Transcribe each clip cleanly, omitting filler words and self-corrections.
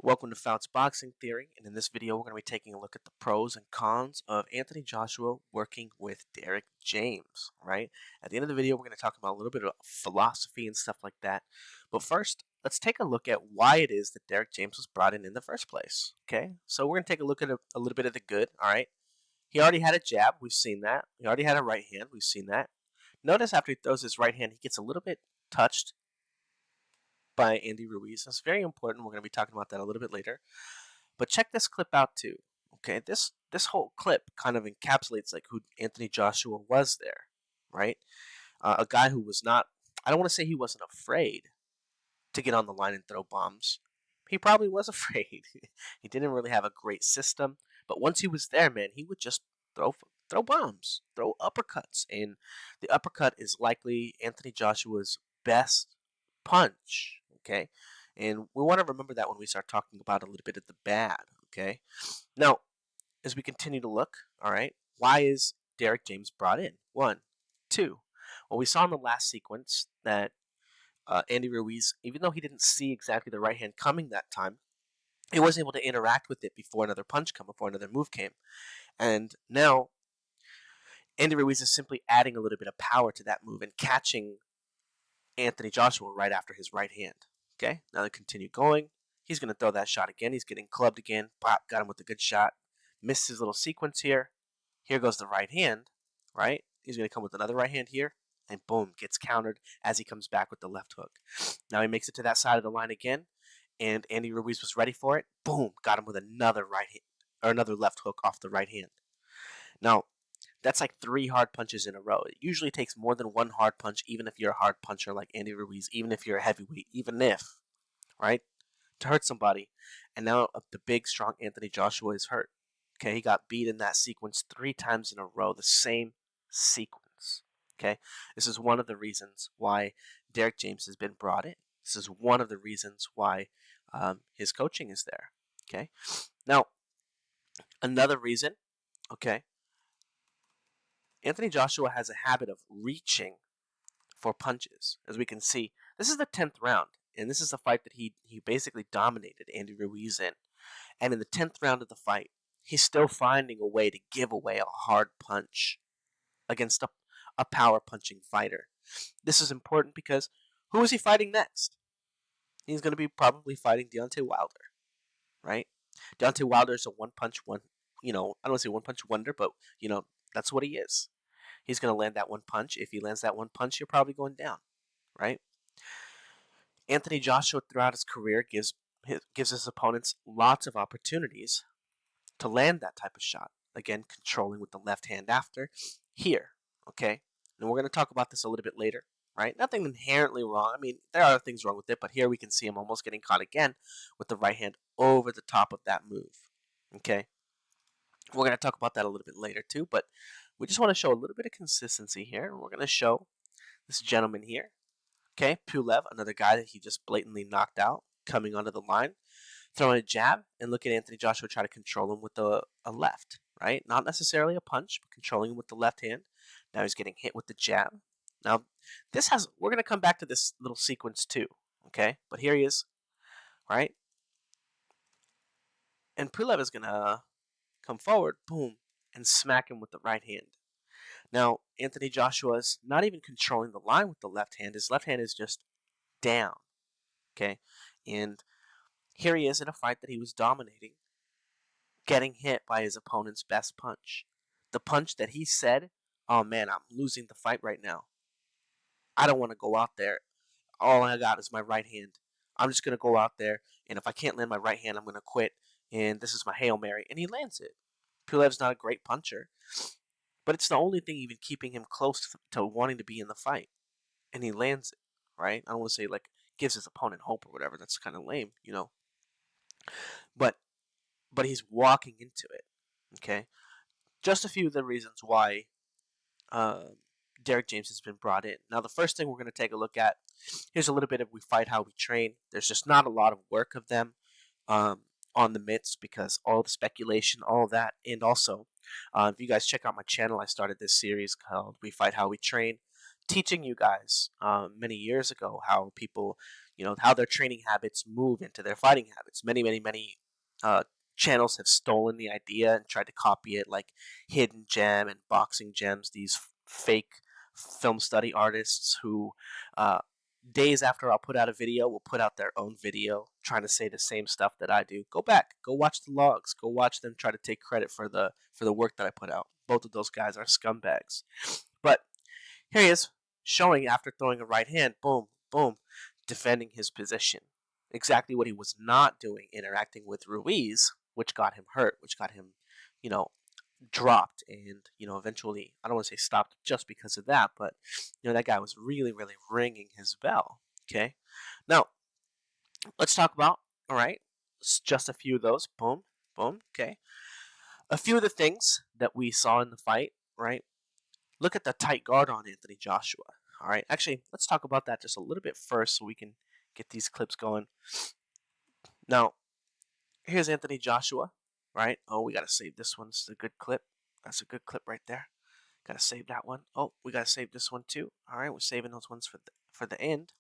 Welcome to Fouts Boxing Theory, and in this video we're going to be taking a look at the pros and cons of Anthony Joshua working with Derrick James, right? At the end of the video we're going to talk about a little bit of philosophy and stuff like that. But first, let's take a look at why it is that Derrick James was brought in the first place, okay? So we're going to take a look at a little bit of the good, all right? He already had a jab, we've seen that. He already had a right hand, we've seen that. Notice after he throws his right hand, he gets a little bit touched by Andy Ruiz. It's very important. We're going to be talking about that a little bit later. But check this clip out too. Okay, this whole clip kind of encapsulates like who Anthony Joshua was there, right? A guy who was not. I don't want to say he wasn't afraid to get on the line and throw bombs. He probably was afraid. He didn't really have a great system, but once he was there, man, he would just throw bombs, throw uppercuts, and the uppercut is likely Anthony Joshua's best punch. Okay, and we want to remember that when we start talking about a little bit of the bad. Okay, now as we continue to look, all right, why is Derrick James brought in? One, two. Well, we saw in the last sequence that Andy Ruiz, even though he didn't see exactly the right hand coming that time, he was able to interact with it before another punch came, before another move came. And now Andy Ruiz is simply adding a little bit of power to that move and catching Anthony Joshua right after his right hand. Okay, now they continue going. He's going to throw that shot again. He's getting clubbed again. Bop, got him with a good shot. Missed his little sequence here. Here goes the right hand, right? He's going to come with another right hand here. And boom, gets countered as he comes back with the left hook. Now he makes it to that side of the line again. And Andy Ruiz was ready for it. Boom, got him with another right hand, or another left hook off the right hand. Now, that's like 3 hard punches in a row. It usually takes more than 1 hard punch, even if you're a hard puncher like Andy Ruiz, even if you're a heavyweight, even if, right, to hurt somebody. And now the big, strong Anthony Joshua is hurt. Okay, he got beat in that sequence 3 times in a row, the same sequence. Okay, this is one of the reasons why Derrick James has been brought in. This is one of the reasons why his coaching is there. Okay, now another reason, okay, Anthony Joshua has a habit of reaching for punches. As we can see, this is the 10th round, and this is a fight that he basically dominated Andy Ruiz in. And in the 10th round of the fight, he's still finding a way to give away a hard punch against a power punching fighter. This is important because who is he fighting next? He's going to be probably fighting Deontay Wilder, right? Deontay Wilder is a one punch one, I don't want to say one punch wonder, but that's what he is. He's going to land that one punch. If he lands that one punch, you're probably going down, right? Anthony Joshua throughout his career gives his opponents lots of opportunities to land that type of shot. Again, controlling with the left hand after. Here, okay? And we're going to talk about this a little bit later, right? Nothing inherently wrong. I mean, there are things wrong with it, but here we can see him almost getting caught again with the right hand over the top of that move, okay? We're going to talk about that a little bit later too, but we just want to show a little bit of consistency here. We're going to show this gentleman here, okay, Pulev, another guy that he just blatantly knocked out, coming onto the line, throwing a jab, and look at Anthony Joshua try to control him with a left, right? Not necessarily a punch, but controlling him with the left hand. Now he's getting hit with the jab. Now, we're going to come back to this little sequence too, okay? But here he is, right? And Pulev is going to come forward, boom, and smack him with the right hand. Now, Anthony Joshua is not even controlling the line with the left hand. His left hand is just down, okay? And here he is in a fight that he was dominating, getting hit by his opponent's best punch. The punch that he said, oh man, I'm losing the fight right now. I don't want to go out there. All I got is my right hand. I'm just going to go out there, and if I can't land my right hand, I'm going to quit, and this is my Hail Mary. And he lands it. Pulev's not a great puncher, but it's the only thing even keeping him close to wanting to be in the fight. And he lands it, right? I don't want to say, like, gives his opponent hope or whatever. That's kind of lame, But he's walking into it, okay? Just a few of the reasons why Derrick James has been brought in. Now, the first thing we're going to take a look at, here's a little bit of We Fight How We Train. There's just not a lot of work of them on the mitts because all the speculation, all of that. And also, if you guys check out my channel, I started this series called We Fight How We Train, teaching you guys many years ago how people how their training habits move into their fighting habits. Many uh, channels have stolen the idea and tried to copy it, like Hidden Gem and Boxing Gems, these fake film study artists who uh, days after I'll put out a video will put out their own video trying to say the same stuff that I do. Go back, go watch the logs, go watch them try to take credit for the work that I put out. Both of those guys are scumbags. But here he is showing after throwing a right hand, boom, boom, defending his position. Exactly what he was not doing, interacting with Ruiz, which got him hurt, which got him, you know, dropped and, eventually, I don't want to say stopped just because of that, but, that guy was really, really ringing his bell. Okay. Now, let's talk about, all right, just a few of those. Boom, boom. Okay. A few of the things that we saw in the fight, right? Look at the tight guard on Anthony Joshua. All right. Actually, let's talk about that just a little bit first so we can get these clips going. Now, here's Anthony Joshua, right? Oh, we got to save this one. This is a good clip. That's a good clip right there. Got to save that one. Oh, we got to save this one too. All right, we're saving those ones for the end.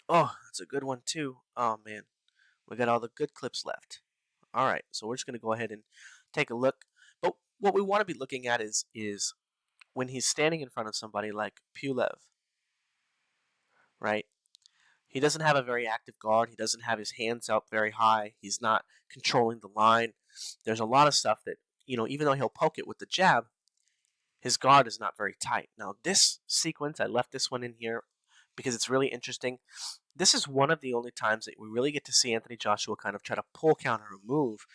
Oh, that's a good one too. Oh, man. We got all the good clips left. All right, so we're just going to go ahead and take a look. But what we want to be looking at is when he's standing in front of somebody like Pulev, right? He doesn't have a very active guard. He doesn't have his hands up very high. He's not controlling the line. There's a lot of stuff that, even though he'll poke it with the jab, his guard is not very tight. Now, this sequence, I left this one in here because it's really interesting. This is one of the only times that we really get to see Anthony Joshua kind of try to pull counter a move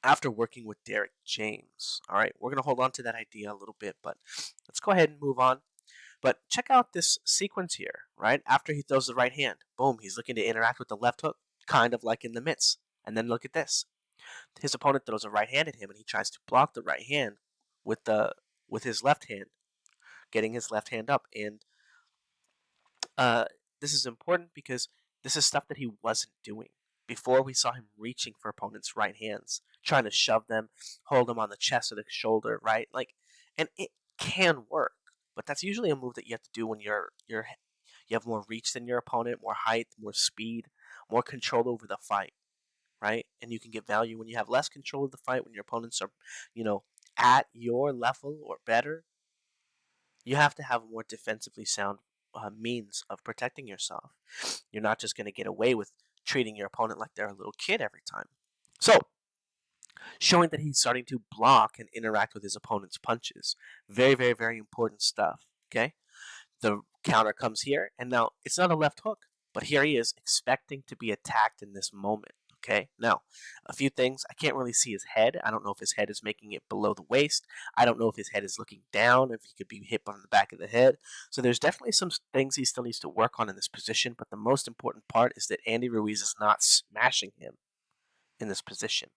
after working with Derrick James. All right, we're going to hold on to that idea a little bit, but let's go ahead and move on. But check out this sequence here, right? After he throws the right hand, boom, he's looking to interact with the left hook, kind of like in the mitts. And then look at this. His opponent throws a right hand at him, and he tries to block the right hand with his left hand, getting his left hand up. And this is important because this is stuff that he wasn't doing. Before, we saw him reaching for opponents' right hands, trying to shove them, hold them on the chest or the shoulder, right? And it can work, but that's usually a move that you have to do when you have more reach than your opponent, more height, more speed, more control over the fight, right? And you can get value when you have less control of the fight, when your opponents are, at your level or better. You have to have a more defensively sound means of protecting yourself. You're not just going to get away with treating your opponent like they're a little kid every time. So, showing that he's starting to block and interact with his opponent's punches. Very, very, very important stuff. Okay? The counter comes here, and now it's not a left hook, but here he is expecting to be attacked in this moment. Okay, now a few things. I can't really see his head. I don't know if his head is making it below the waist. I don't know if his head is looking down, if he could be hit on the back of the head. So there's definitely some things he still needs to work on in this position, but the most important part is that Andy Ruiz is not smashing him in this position,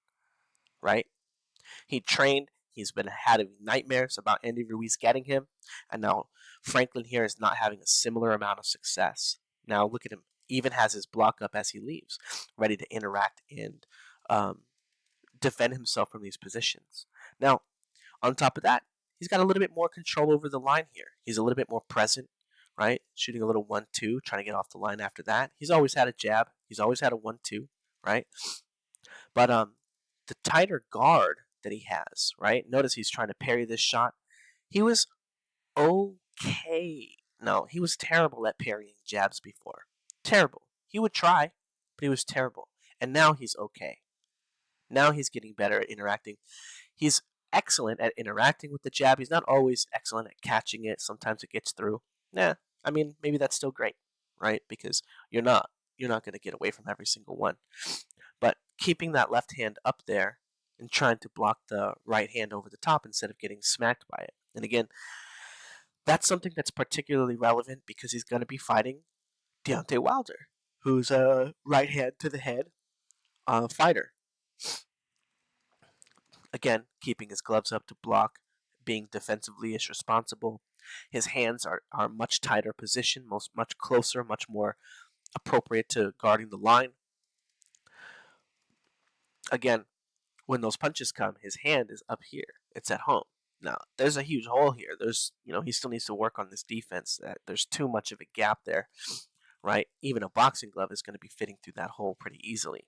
right? He trained. He's been having nightmares about Andy Ruiz getting him, and now Franklin here is not having a similar amount of success. Now look at him. Even has his block up as he leaves, ready to interact and defend himself from these positions. Now, on top of that, he's got a little bit more control over the line here. He's a little bit more present, right? Shooting a little 1-2, trying to get off the line after that. He's always had a jab. He's always had a 1-2, right? But the tighter guard that he has, right? Notice he's trying to parry this shot. He was okay. No, he was terrible at parrying jabs before. Terrible. He would try, but he was terrible. And now he's okay. Now he's getting better at interacting. He's excellent at interacting with the jab. He's not always excellent at catching it. Sometimes it gets through. I mean, maybe that's still great, right? Because you're not going to get away from every single one. But keeping that left hand up there and trying to block the right hand over the top instead of getting smacked by it. And again, that's something that's particularly relevant because he's going to be fighting Deontay Wilder, who's a right hand to the head fighter. Again, keeping his gloves up to block, being defensively as responsible. His hands are much tighter position, much closer, much more appropriate to guarding the line. Again, when those punches come, his hand is up here. It's at home. Now, there's a huge hole here. He still needs to work on this defense. There's too much of a gap there, right? Even a boxing glove is going to be fitting through that hole pretty easily.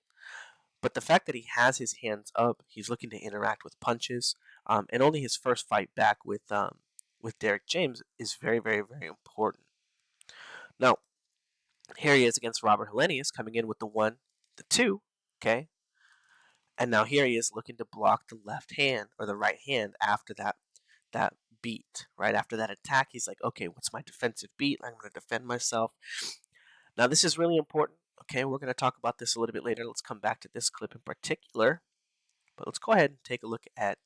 But the fact that he has his hands up, he's looking to interact with punches, and only his first fight back with Derrick James is very, very, very important. Now, here he is against Robert Helenius, coming in with the 1, the 2, okay? And now here he is looking to block the left hand or the right hand after that beat, right? After that attack, he's like, okay, what's my defensive beat? I'm going to defend myself. Now, this is really important. Okay, we're going to talk about this a little bit later. Let's come back to this clip in particular. But let's go ahead and take a look at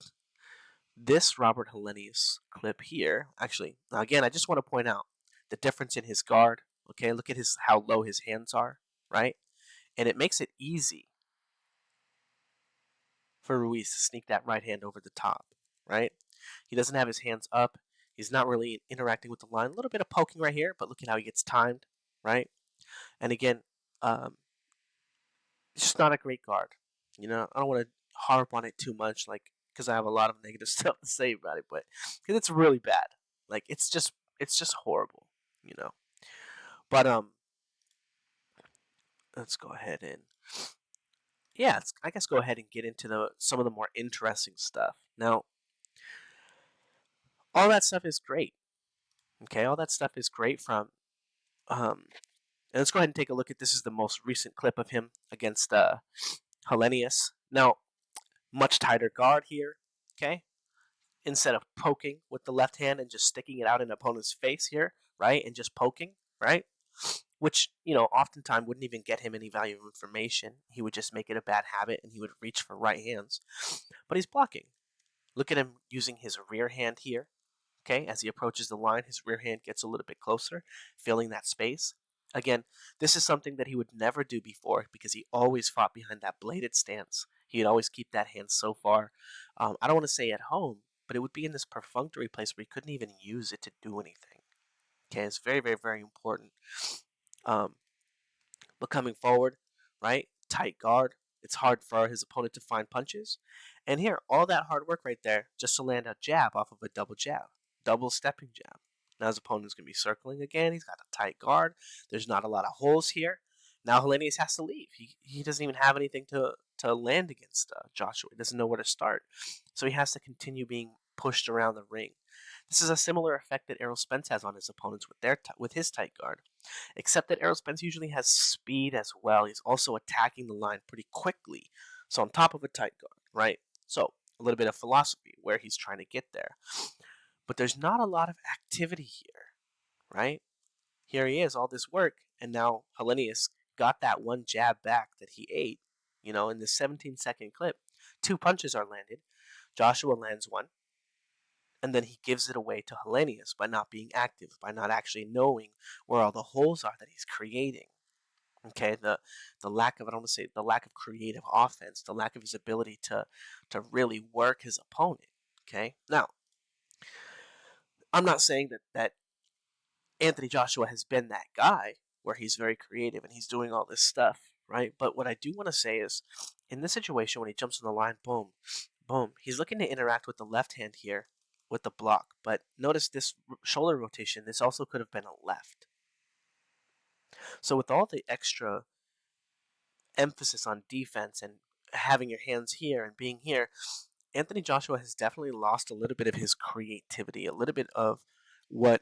this Robert Helenius clip here. Actually, now again, I just want to point out the difference in his guard. Okay, look at how low his hands are, right? And it makes it easy for Ruiz to sneak that right hand over the top, right? He doesn't have his hands up. He's not really interacting with the line. A little bit of poking right here, but look at how he gets timed, right? And again, it's just not a great guard. I don't want to harp on it too much, like, because I have a lot of negative stuff to say about it, but because it's really bad. Like, it's just horrible, you know. But let's go ahead and I guess go ahead and get into some of the more interesting stuff. Now, all that stuff is great. Okay, all that stuff is great from and let's go ahead and take a look at this. Is the most recent clip of him against Helenius. Now, much tighter guard here. Okay, instead of poking with the left hand and just sticking it out in opponent's face here, right, and just poking, right, which oftentimes wouldn't even get him any valuable information. He would just make it a bad habit, and he would reach for right hands. But he's blocking. Look at him using his rear hand here. Okay, as he approaches the line, his rear hand gets a little bit closer, filling that space. Again, this is something that he would never do before because he always fought behind that bladed stance. He'd always keep that hand so far. I don't want to say at home, but it would be in this perfunctory place where he couldn't even use it to do anything. Okay, it's very, very, very important. But coming forward, right, tight guard, it's hard for his opponent to find punches. And here, all that hard work right there just to land a jab off of a double jab, double stepping jab. Now his opponent's going to be circling again. He's got a tight guard. There's not a lot of holes here. Now Helenius has to leave. He doesn't even have anything to land against Joshua. He doesn't know where to start. So he has to continue being pushed around the ring. This is a similar effect that Errol Spence has on his opponents with his tight guard, except that Errol Spence usually has speed as well. He's also attacking the line pretty quickly. So on top of a tight guard, right? So a little bit of philosophy where he's trying to get there. But there's not a lot of activity here, right? Here he is, all this work, and now Helenius got that one jab back that he ate, in this 17-second clip. 2 punches are landed. Joshua lands one, and then he gives it away to Helenius by not being active, by not actually knowing where all the holes are that he's creating. Okay, the lack of, I don't want to say the lack of creative offense, the lack of his ability to really work his opponent. Okay, now I'm not saying that Anthony Joshua has been that guy where he's very creative and he's doing all this stuff, right? But what I do want to say is, in this situation when he jumps on the line, boom, boom, he's looking to interact with the left hand here with the block. But notice this shoulder rotation. This also could have been a left. So with all the extra emphasis on defense and having your hands here and being here, Anthony Joshua has definitely lost a little bit of his creativity, a little bit of what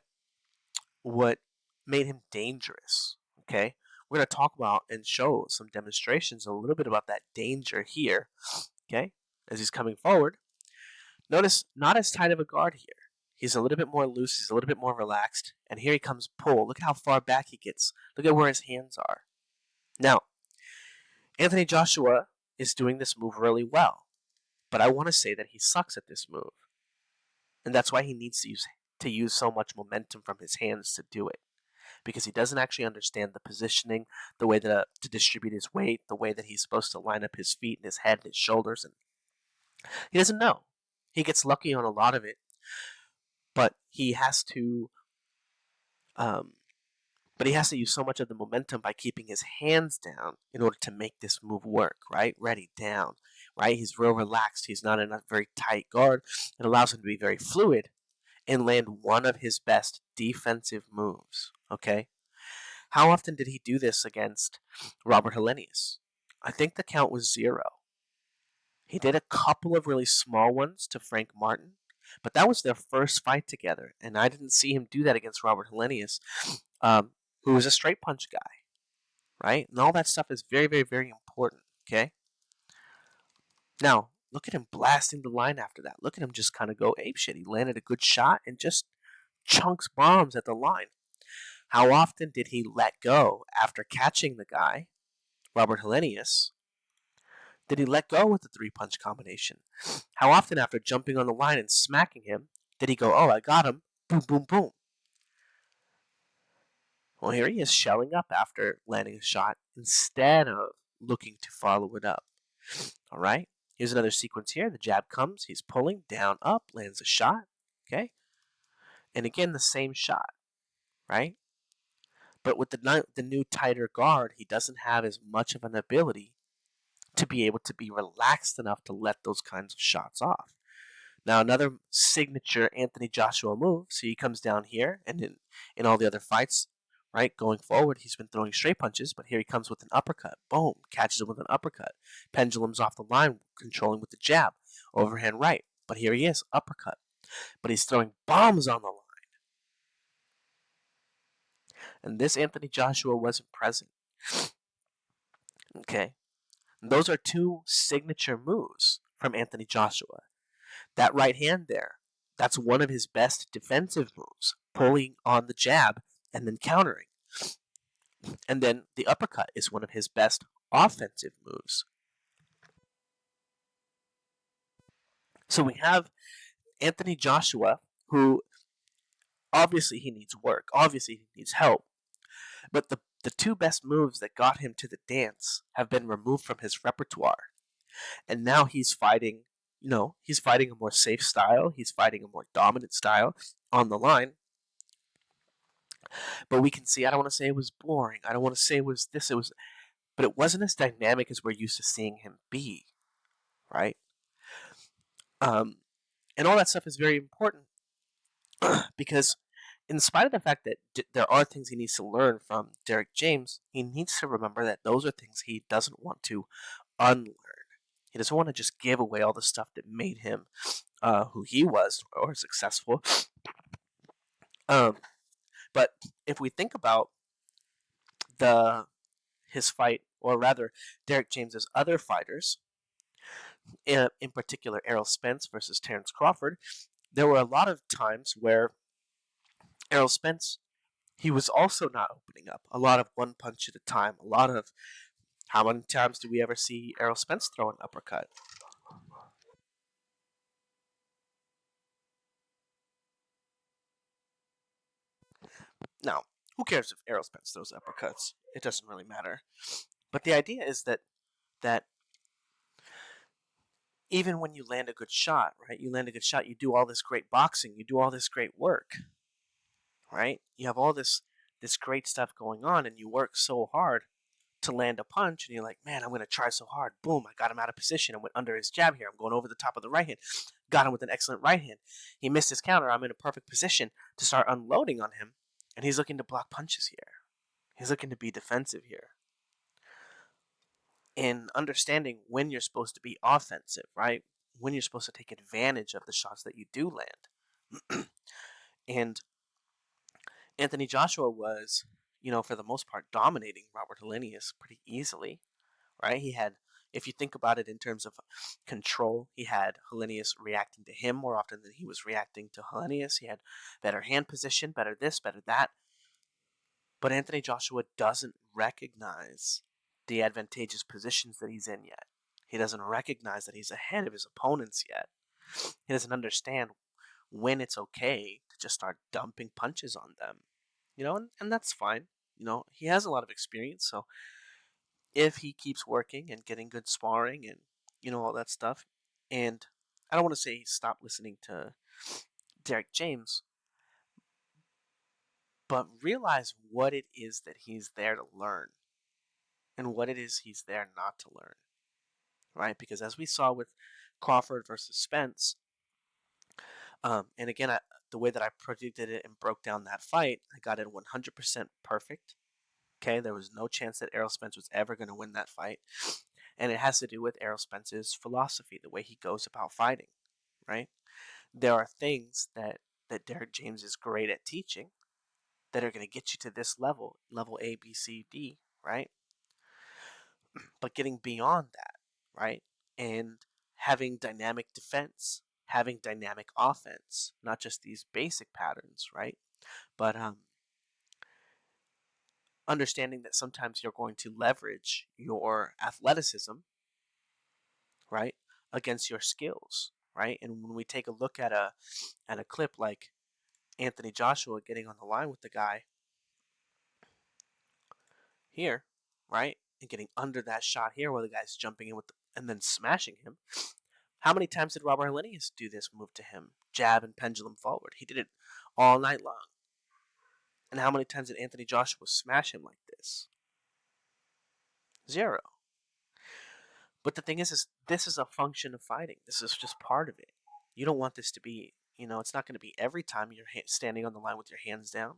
made him dangerous. Okay, we're going to talk about and show some demonstrations a little bit about that danger here. Okay, as he's coming forward, notice not as tight of a guard here. He's a little bit more loose. He's a little bit more relaxed. And here he comes pull. Look how far back he gets. Look at where his hands are. Now, Anthony Joshua is doing this move really well. But I want to say that he sucks at this move. And that's why he needs to use so much momentum from his hands to do it. Because he doesn't actually understand the positioning, the way to distribute his weight, the way that he's supposed to line up his feet and his head and his shoulders. And he doesn't know. He gets lucky on a lot of it. But he has to use so much of the momentum by keeping his hands down in order to make this move work, right? Ready, down. right? He's real relaxed. He's not in a very tight guard. It allows him to be very fluid and land one of his best defensive moves. Okay? How often did he do this against Robert Hellenius? I think the count was 0. He did a couple of really small ones to Frank Martin, but that was their first fight together, and I didn't see him do that against Robert Hellenius, who was a straight punch guy, right? And all that stuff is very, very, very important, okay? Now, look at him blasting the line after that. Look at him just kind of go apeshit. He landed a good shot and just chunks bombs at the line. How often did he let go after catching the guy, Robert Hellenius? Did he let go with the 3-punch combination? How often after jumping on the line and smacking him did he go, oh, I got him, boom, boom, boom? Well, here he is shelling up after landing a shot instead of looking to follow it up. All right, here's another sequence here. The jab comes, he's pulling, down, up, lands a shot, okay? And again, the same shot, right? But with the new tighter guard, he doesn't have as much of an ability to be able to be relaxed enough to let those kinds of shots off. Now, another signature Anthony Joshua move, so he comes down here, and in all the other fights, right, going forward, he's been throwing straight punches, but here he comes with an uppercut. Boom, catches him with an uppercut. Pendulum's off the line, controlling with the jab. Overhand right, but here he is, uppercut. But he's throwing bombs on the line. And this Anthony Joshua wasn't present. Okay, those are two signature moves from Anthony Joshua. That right hand there, that's one of his best defensive moves, pulling on the jab and then countering. And then the uppercut is one of his best offensive moves. So we have Anthony Joshua, who obviously he needs work, obviously he needs help, but the two best moves that got him to the dance have been removed from his repertoire. And now he's fighting, he's fighting a more safe style, he's fighting a more dominant style on the line. But we can see, I don't want to say it was boring, I don't want to say it was this, but it wasn't as dynamic as we're used to seeing him be, right? And all that stuff is very important because, in spite of the fact that there are things he needs to learn from Derrick James, he needs to remember that those are things he doesn't want to unlearn. He doesn't want to just give away all the stuff that made him who he was or successful. But if we think about his fight, or rather Derrick James's other fighters, in particular Errol Spence versus Terrence Crawford, there were a lot of times where Errol Spence, he was also not opening up. A lot of one punch at a time. A lot of, how many times do we ever see Errol Spence throw an uppercut? Now, who cares if Errol Spence throws uppercuts? It doesn't really matter. But the idea is that even when you land a good shot, right? You land a good shot, you do all this great boxing, you do all this great work, right? You have all this great stuff going on, and you work so hard to land a punch, and you're like, man, I'm going to try so hard. Boom, I got him out of position. I went under his jab here. I'm going over the top of the right hand. Got him with an excellent right hand. He missed his counter. I'm in a perfect position to start unloading on him, and he's looking to block punches here. He's looking to be defensive here. In understanding when you're supposed to be offensive, right? When you're supposed to take advantage of the shots that you do land. And Anthony Joshua was, for the most part, dominating Robert Hellenius pretty easily, right? He had, if you think about it in terms of control, he had Hellenius reacting to him more often than he was reacting to Hellenius. He had better hand position, better this, better that. But Anthony Joshua doesn't recognize the advantageous positions that he's in yet. He doesn't recognize that he's ahead of his opponents yet. He doesn't understand when it's okay to just start dumping punches on them. And that's fine. He has a lot of experience, so if he keeps working and getting good sparring and all that stuff, and I don't want to say stop listening to Derrick James, but realize what it is that he's there to learn and what it is he's there not to learn. right? Because as we saw with Crawford versus Spence, and again, the way that I predicted it and broke down that fight, I got it 100% perfect. Okay, there was no chance that Errol Spence was ever going to win that fight, and it has to do with Errol Spence's philosophy, the way he goes about fighting, right? There are things that Derrick James is great at teaching that are going to get you to this level, level A, B, C, D, right? But getting beyond that, right? And having dynamic defense, having dynamic offense, not just these basic patterns, right? But understanding that sometimes you're going to leverage your athleticism, right, against your skills, right? And when we take a look at a clip like Anthony Joshua getting on the line with the guy here, right, and getting under that shot here where the guy's jumping in with and then smashing him. How many times did Robert Helenius do this move to him? Jab and pendulum forward. He did it all night long. And how many times did Anthony Joshua smash him like this? Zero. But the thing is this is a function of fighting. This is just part of it. You don't want this to be, it's not going to be every time you're standing on the line with your hands down.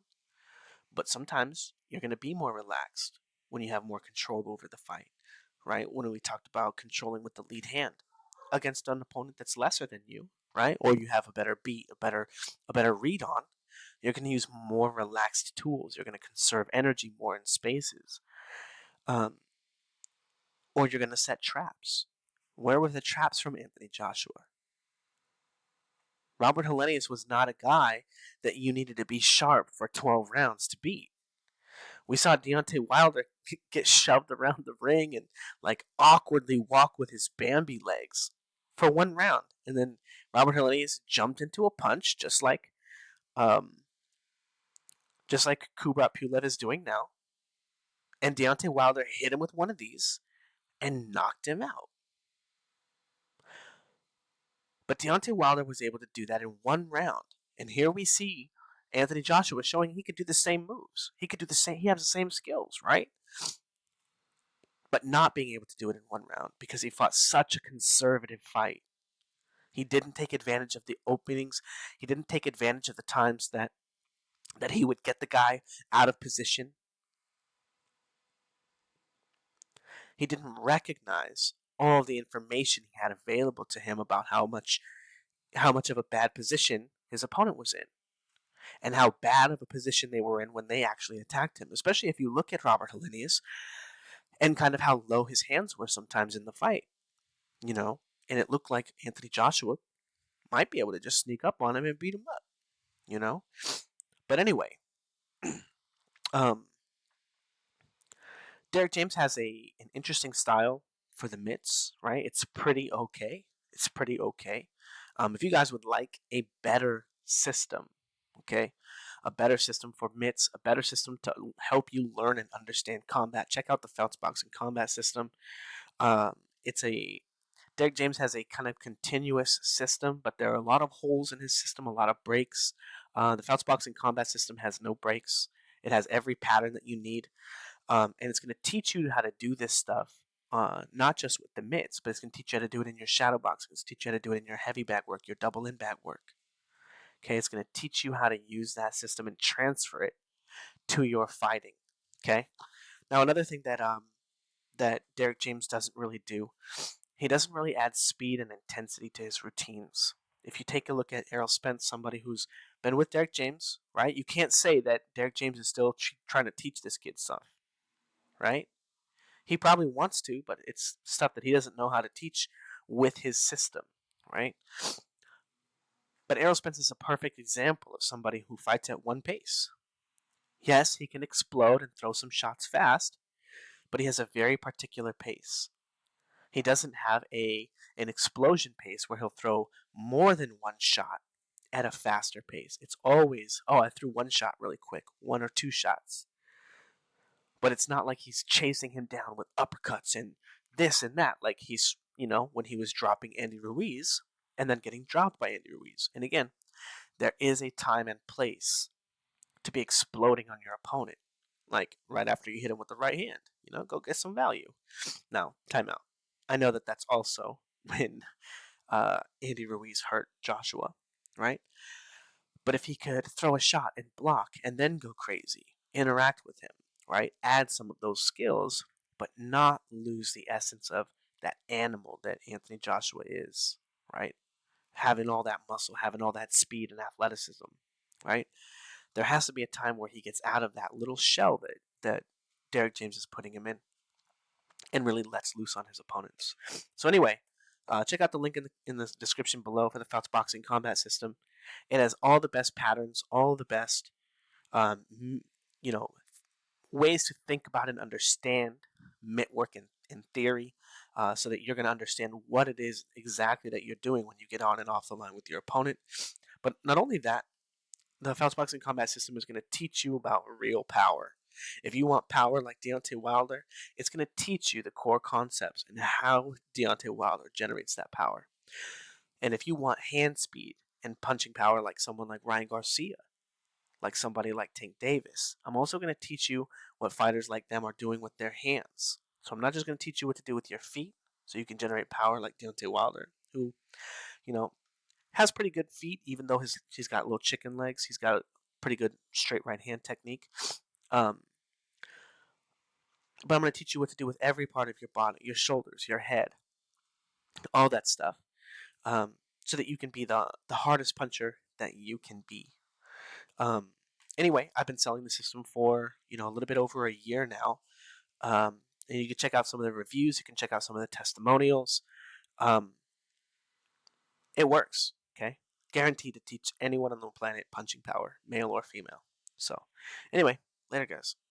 But sometimes you're going to be more relaxed when you have more control over the fight, right? When we talked about controlling with the lead hand against an opponent that's lesser than you, right? Or you have a better beat, a better read on, you're going to use more relaxed tools. You're going to conserve energy more in spaces. Or you're going to set traps. Where were the traps from Anthony Joshua? Robert Helenius was not a guy that you needed to be sharp for 12 rounds to beat. We saw Deontay Wilder get shoved around the ring and like awkwardly walk with his Bambi legs for one round, and then Robert Helenius jumped into a punch, um, just like Kubrat Pulev is doing now, and Deontay Wilder hit him with one of these and knocked him out. But Deontay Wilder was able to do that in one round, and here we see Anthony Joshua showing he could do the same moves. He could do the same. He has the same skills, right? But not being able to do it in one round because he fought such a conservative fight. He didn't take advantage of the openings. He didn't take advantage of the times that he would get the guy out of position. He didn't recognize all of the information he had available to him about how much of a bad position his opponent was in and how bad of a position they were in when they actually attacked him. Especially if you look at Robert Helenius and kind of how low his hands were sometimes in the fight, and it looked like Anthony Joshua might be able to just sneak up on him and beat him up, you know. But anyway, um, Derrick James has an interesting style for the mitts, right? It's pretty okay. It's pretty okay. If you guys would like a better system, okay, a better system for mitts, a better system to help you learn and understand combat, check out the Fouts Boxing Combat System. Um, it's a Derrick James has a kind of continuous system, but there are a lot of holes in his system, a lot of breaks. The Fouts Boxing Combat System has no breaks. It has every pattern that you need, and it's going to teach you how to do this stuff, not just with the mitts, but it's going to teach you how to do it in your shadow boxing. It's teach you how to do it in your heavy bag work, your double in bag work. Okay, it's going to teach you how to use that system and transfer it to your fighting. Okay. Now another thing that Derrick James doesn't really do, he doesn't really add speed and intensity to his routines. If you take a look at Errol Spence, somebody who's been with Derrick James, right? You can't say that Derrick James is still trying to teach this kid stuff, right? He probably wants to, but it's stuff that he doesn't know how to teach with his system, right? But Errol Spence is a perfect example of somebody who fights at one pace. Yes, he can explode and throw some shots fast, but he has a very particular pace. He doesn't have an explosion pace where he'll throw more than one shot at a faster pace. It's always, oh, I threw one shot really quick, one or two shots. But it's not like he's chasing him down with uppercuts and this and that, like he's, when he was dropping Andy Ruiz and then getting dropped by Andy Ruiz. And again, there is a time and place to be exploding on your opponent, like right after you hit him with the right hand. Go get some value. Now, timeout. I know that that's also when Andy Ruiz hurt Joshua, right? But if he could throw a shot and block and then go crazy, interact with him, right? Add some of those skills, but not lose the essence of that animal that Anthony Joshua is, right? Having all that muscle, having all that speed and athleticism, right? There has to be a time where he gets out of that little shell that Derrick James is putting him in and really lets loose on his opponents. So anyway, check out the link in the description below for the Fouts Boxing Combat System. It has all the best patterns, all the best, um, you know, ways to think about and understand mitt work in theory, so that you're going to understand what it is exactly that you're doing when you get on and off the line with your opponent. But not only that, the Fouts Boxing Combat System is going to teach you about real power. If you want power like Deontay Wilder, it's going to teach you the core concepts and how Deontay Wilder generates that power. And if you want hand speed and punching power like someone like Ryan Garcia, like somebody like Tank Davis, I'm also going to teach you what fighters like them are doing with their hands. So I'm not just going to teach you what to do with your feet so you can generate power like Deontay Wilder, who, you know, has pretty good feet, even though he's got little chicken legs. He's got a pretty good straight right hand technique. Um, but I'm going to teach you what to do with every part of your body, your shoulders, your head, all that stuff, so that you can be the hardest puncher that you can be. Um, anyway, I've been selling the system for a little bit over a year now. And you can check out some of the reviews. You can check out some of the testimonials. Um, it works. Okay, guaranteed to teach anyone on the planet punching power, male or female. So, anyway, later, guys.